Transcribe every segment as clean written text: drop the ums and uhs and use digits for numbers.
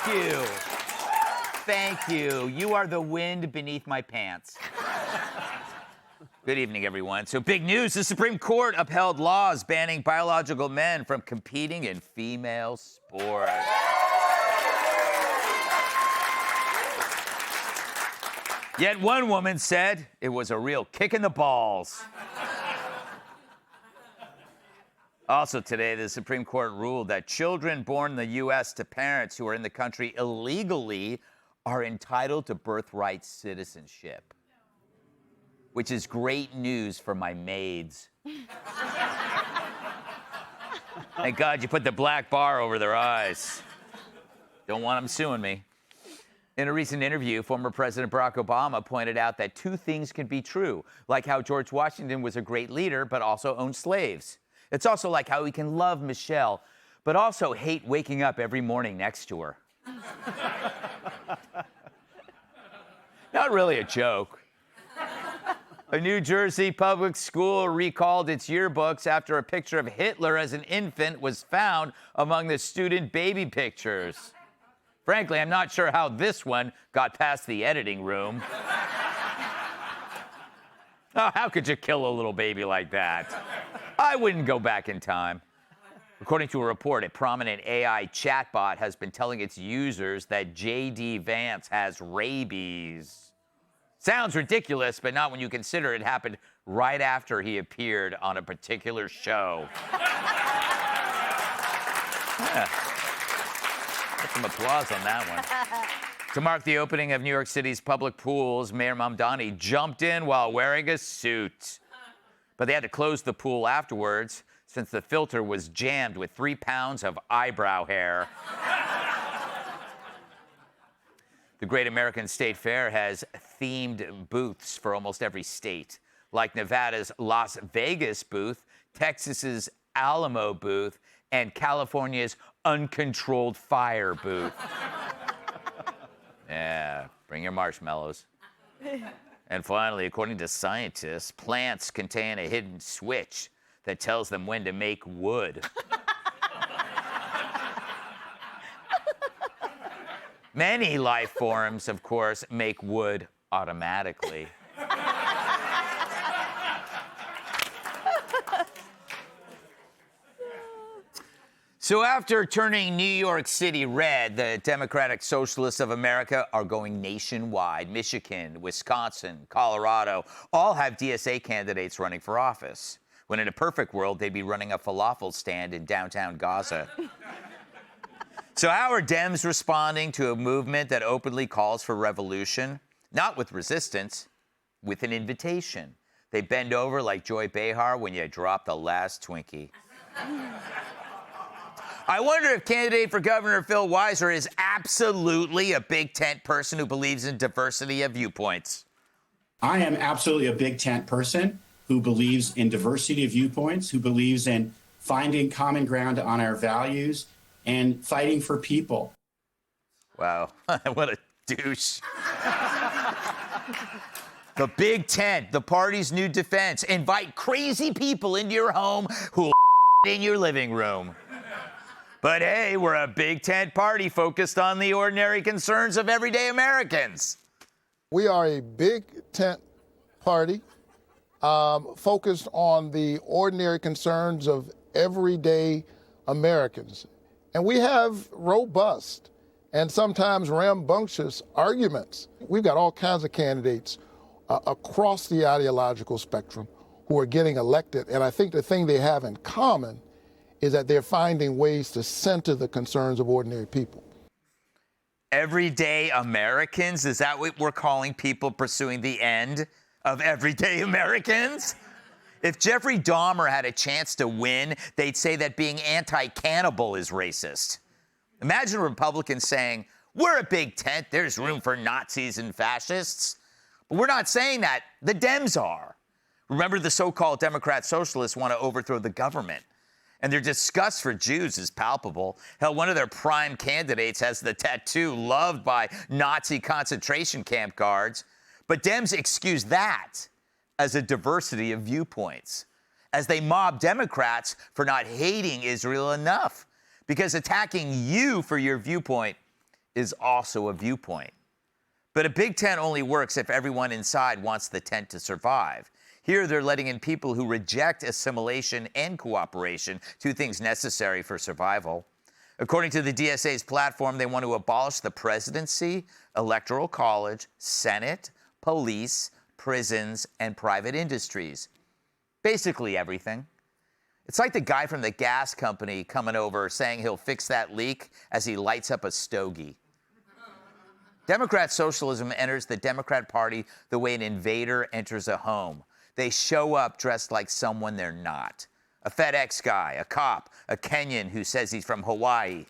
you. Thank you. You are the wind beneath my pants. Good evening, everyone. So big news, the Supreme Court upheld laws banning biological men from competing in female sports. Yet one woman said it was a real kick in the balls. Also today, the Supreme Court ruled that children born in the U.S. to parents who are in the country illegally are entitled to birthright citizenship, which is great news for my maids. Thank God you put the black bar over their eyes. Don't want them suing me. In a recent interview, former President Barack Obama pointed out that two things can be true, like how George Washington was a great leader, but also owned slaves. It's also like how we can love Michelle, but also hate waking up every morning next to her. Not really a joke. A New Jersey public school recalled its yearbooks after a picture of Hitler as an infant was found among the student baby pictures. Frankly, I'm not sure how this one got past the editing room. Oh, how could you kill a little baby like that? I wouldn't go back in time. According to a report, a prominent AI chatbot has been telling its users that J.D. Vance has rabies. Sounds ridiculous, but not when you consider it happened right after he appeared on a particular show. Yeah. Get some applause on that one. To mark the opening of New York City's public pools, Mayor Mamdani jumped in while wearing a suit. But they had to close the pool afterwards since the filter was jammed with 3 pounds of eyebrow hair. The Great American State Fair has themed booths for almost every state, like Nevada's Las Vegas booth, Texas's Alamo booth, and California's Uncontrolled Fire booth. Yeah, bring your marshmallows. And finally, according to scientists, plants contain a hidden switch that tells them when to make wood. Many life forms, of course, make wood automatically. So after turning New York City red, the Democratic Socialists of America are going nationwide. Michigan, Wisconsin, Colorado all have DSA candidates running for office. When in a perfect world, they'd be running a falafel stand in downtown Gaza. So how are Dems responding to a movement that openly calls for revolution? Not with resistance, with an invitation. They bend over like Joy Behar when you drop the last Twinkie. I wonder if candidate for governor Phil Weiser is absolutely a big tent person who believes in diversity of viewpoints. I am absolutely a big tent person who believes in diversity of viewpoints, who believes in finding common ground on our values and fighting for people. Wow, what a douche. The big tent, the party's new defense. Invite crazy people into your home who will in your living room. But hey, we're a big tent party focused on the ordinary concerns of everyday Americans. We are a big tent party focused on the ordinary concerns of everyday Americans. And we have robust and sometimes rambunctious arguments. We've got all kinds of candidates across the ideological spectrum who are getting elected. And I think the thing they have in common is that they're finding ways to center the concerns of ordinary people. Everyday Americans? Is that what we're calling people pursuing the end of everyday Americans? If Jeffrey Dahmer had a chance to win, they'd say that being anti-cannibal is racist. Imagine Republicans saying, we're a big tent, there's room for Nazis and fascists. But we're not saying that, the Dems are. Remember, the so-called Democrat socialists want to overthrow the government. And their disgust for Jews is palpable. Hell, one of their prime candidates has the tattoo loved by Nazi concentration camp guards. But Dems excuse that as a diversity of viewpoints, as they mob Democrats for not hating Israel enough. Because attacking you for your viewpoint is also a viewpoint. But a big tent only works if everyone inside wants the tent to survive. Here, they're letting in people who reject assimilation and cooperation, two things necessary for survival. According to the DSA's platform, they want to abolish the presidency, electoral college, Senate, police, prisons, and private industries. Basically everything. It's like the guy from the gas company coming over saying he'll fix that leak as he lights up a stogie. Democrat socialism enters the Democrat Party the way an invader enters a home. They show up dressed like someone they're not. A FedEx guy, a cop, a Kenyan who says he's from Hawaii.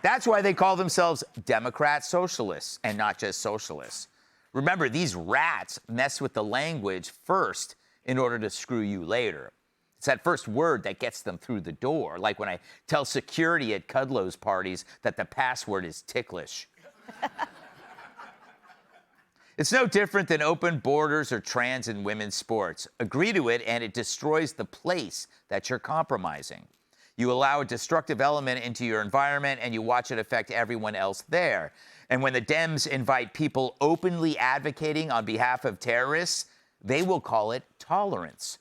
That's why they call themselves Democrat socialists and not just socialists. Remember, these rats mess with the language first in order to screw you later. It's that first word that gets them through the door, like when I tell security at Kudlow's parties that the password is ticklish. It's no different than open borders or trans and women's sports. Agree to it, and it destroys the place that you're compromising. You allow a destructive element into your environment, and you watch it affect everyone else there. And when the Dems invite people openly advocating on behalf of terrorists, they will call it tolerance.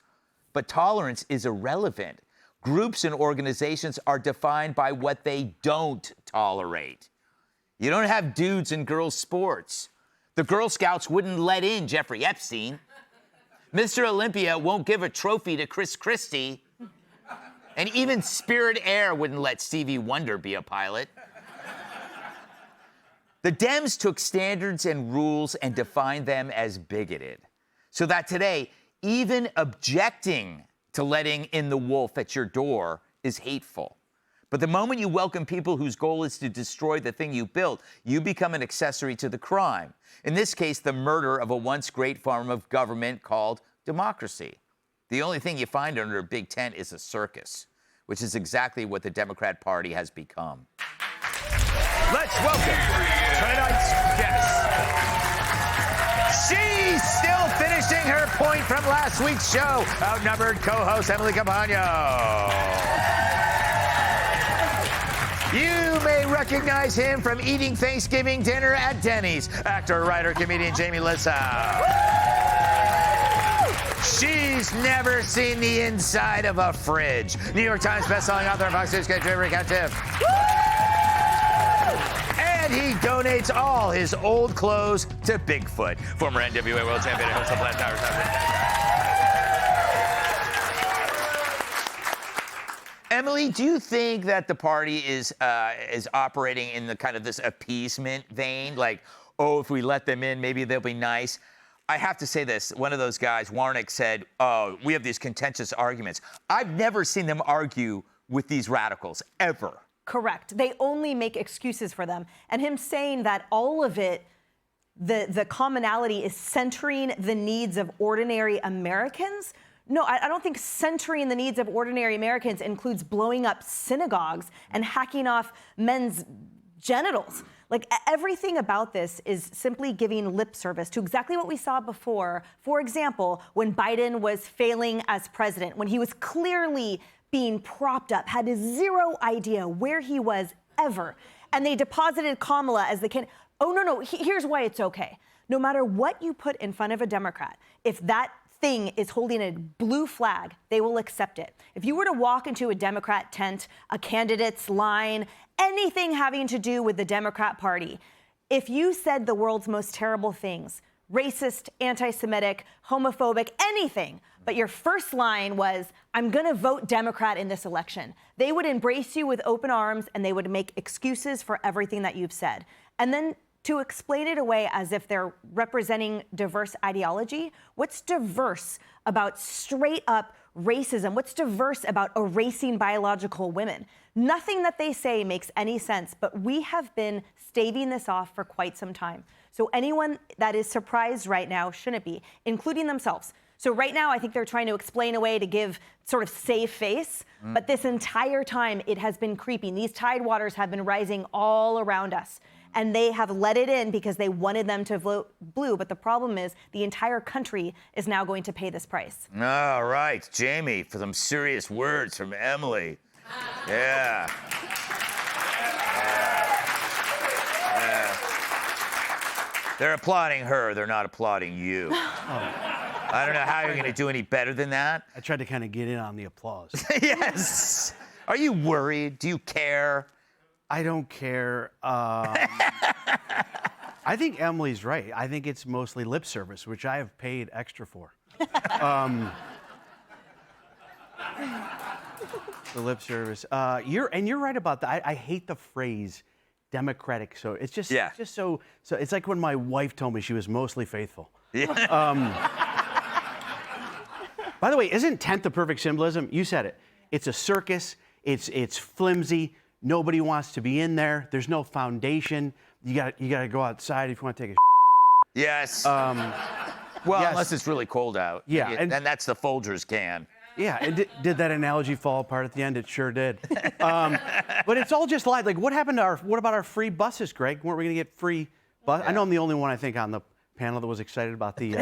But tolerance is irrelevant. Groups and organizations are defined by what they don't tolerate. You don't have dudes and girls sports. The Girl Scouts wouldn't let in Jeffrey Epstein. Mr. Olympia won't give a trophy to Chris Christie. And even Spirit Air wouldn't let Stevie Wonder be a pilot. The Dems took standards and rules and defined them as bigoted. So that today, even objecting to letting in the wolf at your door is hateful. But the moment you welcome people whose goal is to destroy the thing you built, you become an accessory to the crime. In this case, the murder of a once great form of government called democracy. The only thing you find under a big tent is a circus, which is exactly what the Democrat Party has become. Let's welcome tonight's guest. She's still finishing her point from last week's show. Outnumbered co-host Emily Campagno. You may recognize him from eating Thanksgiving dinner at Denny's. Actor, writer, comedian Jamie Lissau. She's never seen the inside of a fridge. New York Times bestselling author, Fox News contributor, Kat Tiff. And he donates all his old clothes to Bigfoot. Former NWA world champion and host of Flat Towers. Emily, do you think that the party is operating in the kind of this appeasement vein? Like, oh, if we let them in, maybe they'll be nice. I have to say this. One of those guys, Warnick, said, oh, we have these contentious arguments. I've never seen them argue with these radicals, ever. Correct. They only make excuses for them. And him saying that all of it, the commonality is centering the needs of ordinary Americans. No, I don't think centering the needs of ordinary Americans includes blowing up synagogues and hacking off men's genitals. Like, everything about this is simply giving lip service to exactly what we saw before. For example, when Biden was failing as president, when he was clearly being propped up, had zero idea where he was ever. And they deposited Kamala as the candidate. Oh, no, here's why it's okay. No matter what you put in front of a Democrat, if that thing is holding a blue flag, they will accept it. If you were to walk into a Democrat tent, a candidate's line, anything having to do with the Democrat Party, if you said the world's most terrible things, racist, anti-Semitic, homophobic, anything, but your first line was, I'm going to vote Democrat in this election, they would embrace you with open arms and they would make excuses for everything that you've said. And then to explain it away as if they're representing diverse ideology, what's diverse about straight up racism? What's diverse about erasing biological women? Nothing that they say makes any sense, but we have been staving this off for quite some time. So anyone that is surprised right now shouldn't be, including themselves. So right now, I think they're trying to explain away to give sort of save face, but this entire time it has been creeping. These tidewaters have been rising all around us. And they have let it in because they wanted them to vote blue. But the problem is the entire country is now going to pay this price. All right, Jamie, for some serious words from Emily. Yeah. They're applauding her. They're not applauding you. I don't know how you're going to do any better than that. I tried to kind of get in on the applause. Yes. Are you worried? Do you care? I don't care. I think Emily's right. I think it's mostly lip service, which I have paid extra for. The lip service. You're right about that. I hate the phrase democratic. So it's just, Yeah. it's just so it's like when my wife told me she was mostly faithful. Yeah. By the way, isn't tent the perfect symbolism? You said it. It's a circus. It's flimsy. Nobody wants to be in there. There's no foundation. You got to go outside if you want to take a. Yes. Well, yes. unless it's really cold out. Yeah, And that's the Folgers can. Yeah, and did that analogy fall apart at the end? It sure did. But it's all just lies. Like, what happened to what about our free buses, Greg? Weren't we going to get free bus? Yeah. I know I'm the only one, I think, on the panel that was excited about the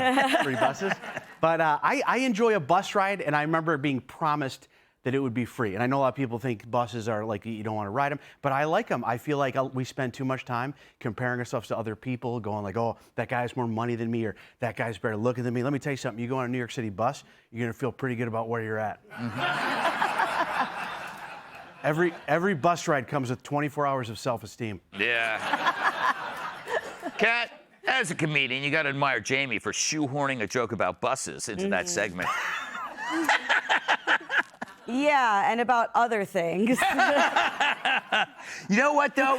free buses. But I enjoy a bus ride, and I remember being promised that it would be free. And I know a lot of people think buses are like, you don't want to ride them, but I like them. I feel like we spend too much time comparing ourselves to other people, going like, oh, that guy has more money than me, or that guy's better looking than me. Let me tell you something, you go on a New York City bus, you're gonna feel pretty good about where you're at. Mm-hmm. Every bus ride comes with 24 hours of self-esteem. Yeah. Kat, as a comedian, you got to admire Jamie for shoehorning a joke about buses into that segment. Yeah, and about other things. You know what, though?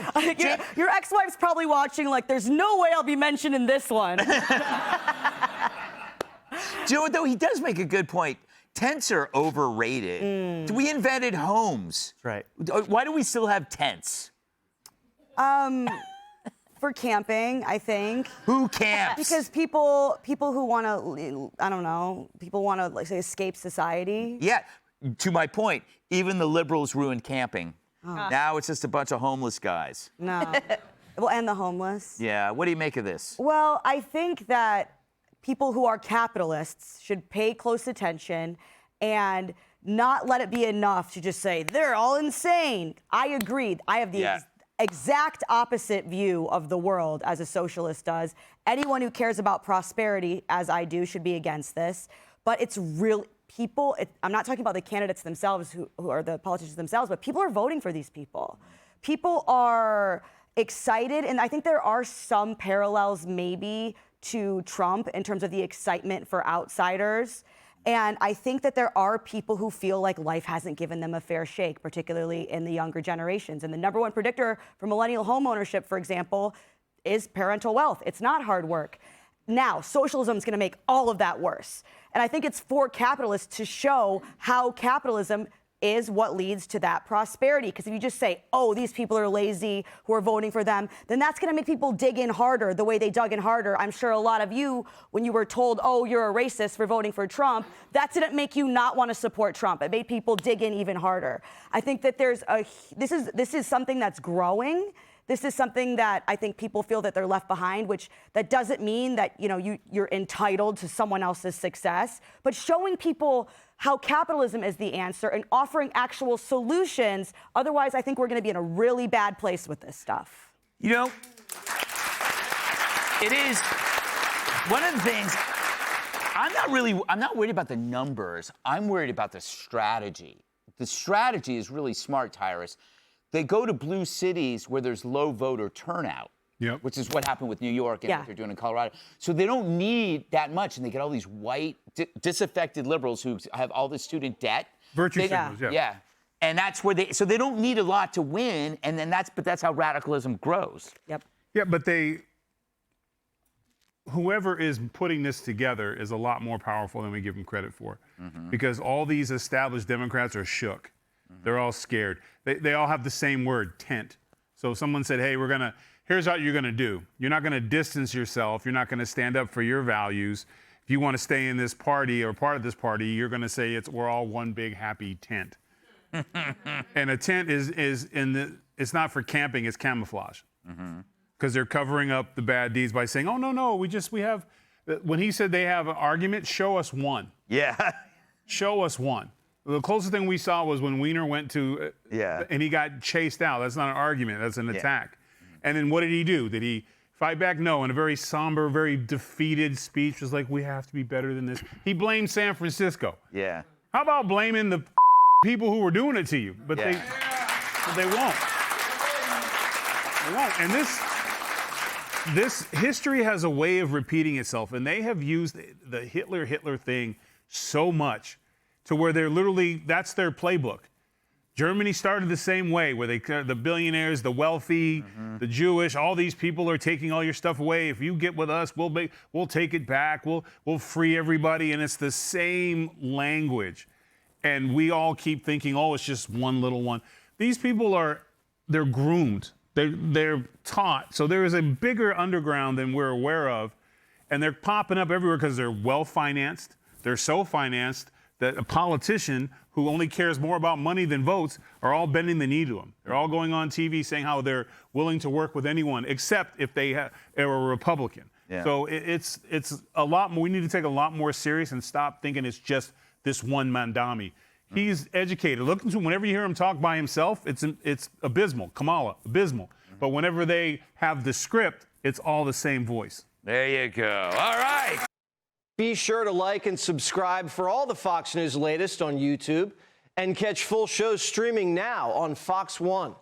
Your ex-wife's probably watching like, there's no way I'll be mentioned in this one. Do you know what, though? He does make a good point. Tents are overrated. We invented homes. That's right. Why do we still have tents? For camping, I think. Who camps? Because people who want to, I don't know, people want to, like, say, escape society. Yeah, to my point, even the liberals ruined camping. Now it's just a bunch of homeless guys. No. Well, and the homeless. Yeah, what do you make of this? Well, I think that people who are capitalists should pay close attention and not let it be enough to just say, they're all insane. I agree. I have the exact opposite view of the world as a socialist does. Anyone who cares about prosperity, as I do, should be against this. But it's real people. I'm not talking about the candidates themselves who are the politicians themselves, but people are voting for these people. People are excited, and I think there are some parallels maybe to Trump in terms of the excitement for outsiders. And I think that there are people who feel like life hasn't given them a fair shake, particularly in the younger generations. And the number one predictor for millennial homeownership, for example, is parental wealth. It's not hard work. Now, socialism is going to make all of that worse. And I think it's for capitalists to show how capitalism is what leads to that prosperity. Because if you just say, oh, these people are lazy who are voting for them, then that's going to make people dig in harder the way they dug in harder. I'm sure a lot of you, when you were told, oh, you're a racist for voting for Trump, that didn't make you not want to support Trump. It made people dig in even harder. I think that this is something that's growing. This is something that I think people feel that they're left behind, which that doesn't mean that you're entitled to someone else's success, but showing people how capitalism is the answer and offering actual solutions. Otherwise, I think we're going to be in a really bad place with this stuff. You know, it is one of the things. I'm not worried about the numbers. I'm worried about the strategy. The strategy is really smart, Tyrus. They go to blue cities where there's low voter turnout, which is what happened with New York and what they're doing in Colorado. So they don't need that much, and they get all these white, disaffected liberals who have all this student debt. Virtue signals, yeah. And that's where so they don't need a lot to win, and then that's how radicalism grows. Yep. Yeah, but whoever is putting this together is a lot more powerful than we give them credit for, because all these established Democrats are shook. They're all scared. They all have the same word, tent. So if someone said, hey, here's what you're going to do. You're not going to distance yourself. You're not going to stand up for your values. If you want to stay in this party or part of this party, you're going to say we're all one big happy tent. And a tent it's not for camping, it's camouflage. Because they're covering up the bad deeds by saying, oh, no, we have, when he said they have an argument, show us one. Yeah. Show us one. The closest thing we saw was when Weiner went and he got chased out. That's not an argument. That's an attack. And then what did he do? Did he Fight back? No. In a very somber, very defeated speech, was like, we have to be better than this. He blamed San Francisco. Yeah. How about blaming the people who were doing it to you? But they won't. They won't. And this history has a way of repeating itself, and they have used the Hitler thing so much to where they're literally, that's their playbook. Germany started the same way, where the billionaires, the wealthy, the Jewish, all these people are taking all your stuff away. If you get with us, we'll take it back. We'll free everybody, and it's the same language. And we all keep thinking, oh, it's just one little one. These people they're groomed. They're taught. So there is a bigger underground than we're aware of, and they're popping up everywhere because they're well-financed. They're so financed that a politician who only cares more about money than votes are all bending the knee to them. They're all going on TV saying how they're willing to work with anyone except if they are a Republican. Yeah. So it's a lot more. We need to take a lot more serious and stop thinking it's just this one Mandami. He's educated. Look into him. Whenever you hear him talk by himself, it's abysmal. Kamala, abysmal. But whenever they have the script, it's all the same voice. There you go. All right. Be sure to like and subscribe for all the Fox News latest on YouTube and catch full shows streaming now on Fox One.